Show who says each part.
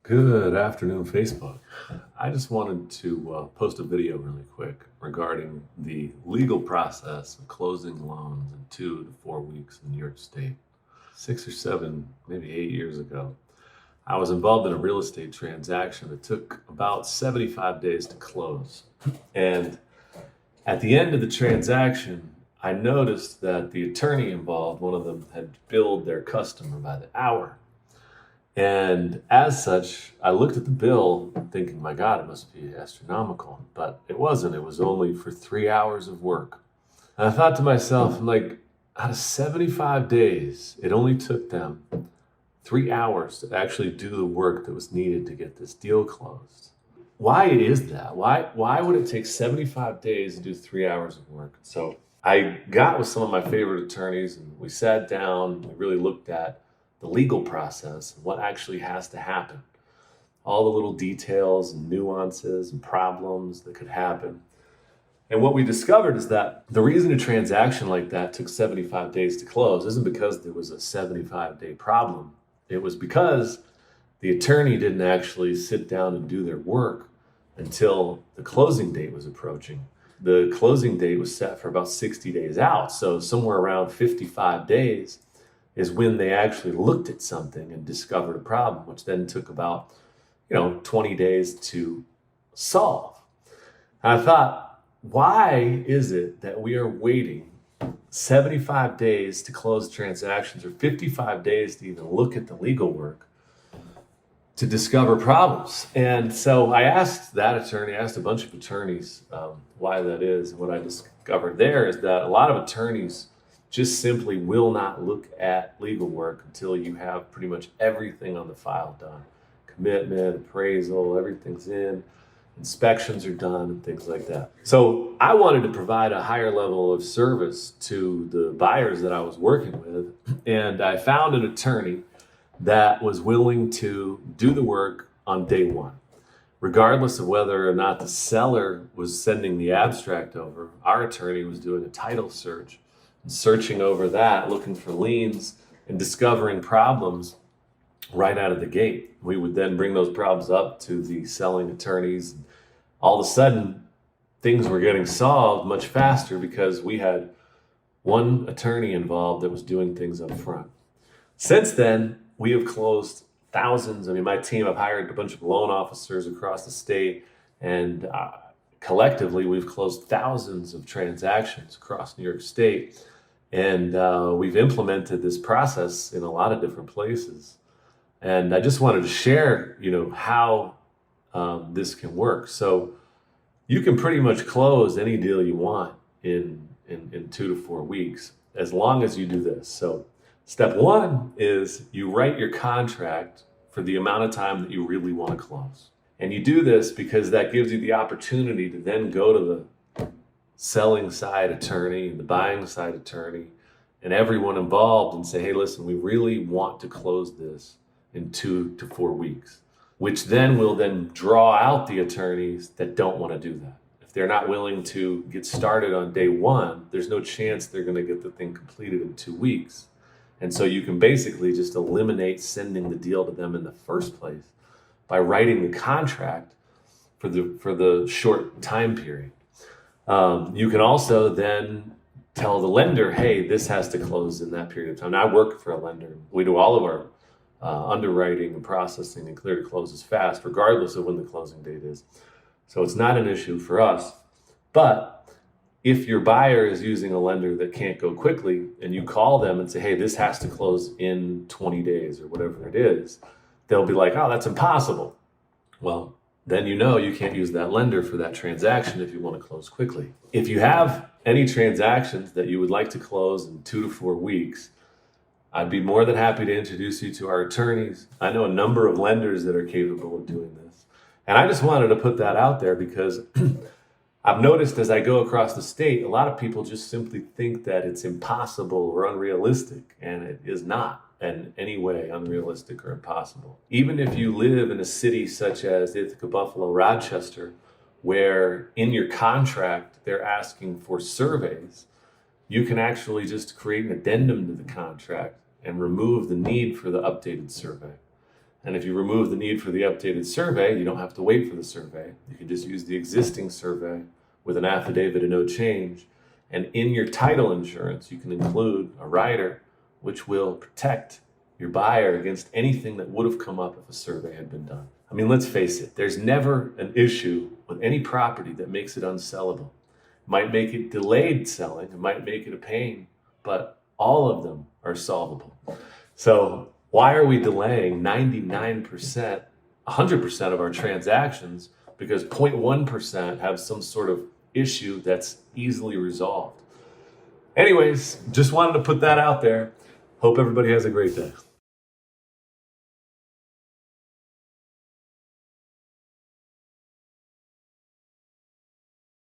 Speaker 1: Good afternoon, Facebook. I just wanted to post a video really quick regarding the legal process of closing loans in 2 to 4 weeks in New York State. 6 or 7, maybe 8 years ago, I was involved in a real estate transaction that took about 75 days to close. And at the end of the transaction, I noticed that the attorney involved, one of them, had billed their customer by the hour. And as such, I looked at the bill thinking, my God, it must be astronomical. But it wasn't. It was only for 3 hours of work. And I thought to myself, I'm like, out of 75 days, it only took them 3 hours to actually do the work that was needed to get this deal closed. Why is that? Why would it take 75 days to do 3 hours of work? So I got with some of my favorite attorneys and we sat down, we really looked at the legal process and what actually has to happen, all the little details and nuances and problems that could happen. And what we discovered is that the reason a transaction like that took 75 days to close isn't because there was a 75-day problem. It was because the attorney didn't actually sit down and do their work until the closing date was approaching. The closing date was set for about 60 days out. So somewhere around 55 days is when they actually looked at something and discovered a problem, which then took about, 20 days to solve. And I thought, why is it that we are waiting 75 days to close transactions or 55 days to even look at the legal work to discover problems? And so I asked that attorney, I asked a bunch of attorneys why that is. And what I discovered there is that a lot of attorneys just simply will not look at legal work until you have pretty much everything on the file done. Commitment, appraisal, everything's in, inspections are done, and things like that. So I wanted to provide a higher level of service to the buyers that I was working with, and I found an attorney that was willing to do the work on day one. Regardless of whether or not the seller was sending the abstract over, our attorney was doing a title search, searching over that, looking for liens and discovering problems right out of the gate. We would then bring those problems up to the selling attorneys. All of a sudden, things were getting solved much faster because we had one attorney involved that was doing things up front. Since then, we have closed thousands. My team, I've hired a bunch of loan officers across the state, and collectively, we've closed thousands of transactions across New York State. And we've implemented this process in a lot of different places. And I just wanted to share, how this can work. So you can pretty much close any deal you want in 2 to 4 weeks, as long as you do this. So step one is you write your contract for the amount of time that you really want to close. And you do this because that gives you the opportunity to then go to the selling side attorney and the buying side attorney and everyone involved and say, hey, listen, we really want to close this in 2 to 4 weeks, which then will then draw out the attorneys that don't want to do that. If they're not willing to get started on day one, there's no chance they're going to get the thing completed in 2 weeks. And so you can basically just eliminate sending the deal to them in the first place by writing the contract for the short time period. You can also then tell the lender, hey, this has to close in that period of time. Now, I work for a lender. We do all of our underwriting and processing and clear to close is fast, regardless of when the closing date is. So it's not an issue for us. But if your buyer is using a lender that can't go quickly and you call them and say, hey, this has to close in 20 days or whatever it is, they'll be like, oh, that's impossible. Well, then you can't use that lender for that transaction if you want to close quickly. If you have any transactions that you would like to close in 2 to 4 weeks, I'd be more than happy to introduce you to our attorneys. I know a number of lenders that are capable of doing this. And I just wanted to put that out there because I've noticed as I go across the state, a lot of people just simply think that it's impossible or unrealistic, and it is not in any way unrealistic or impossible. Even if you live in a city such as Ithaca, Buffalo, Rochester, where in your contract they're asking for surveys, you can actually just create an addendum to the contract and remove the need for the updated survey. And if you remove the need for the updated survey, you don't have to wait for the survey. You can just use the existing survey with an affidavit of no change. And in your title insurance, you can include a rider which will protect your buyer against anything that would have come up if a survey had been done. I mean, let's face it, there's never an issue with any property that makes it unsellable. It might make it delayed selling, it might make it a pain, but all of them are solvable. So why are we delaying 99%, 100% of our transactions because 0.1% have some sort of issue that's easily resolved? Anyways, just wanted to put that out there. Hope everybody has a great day.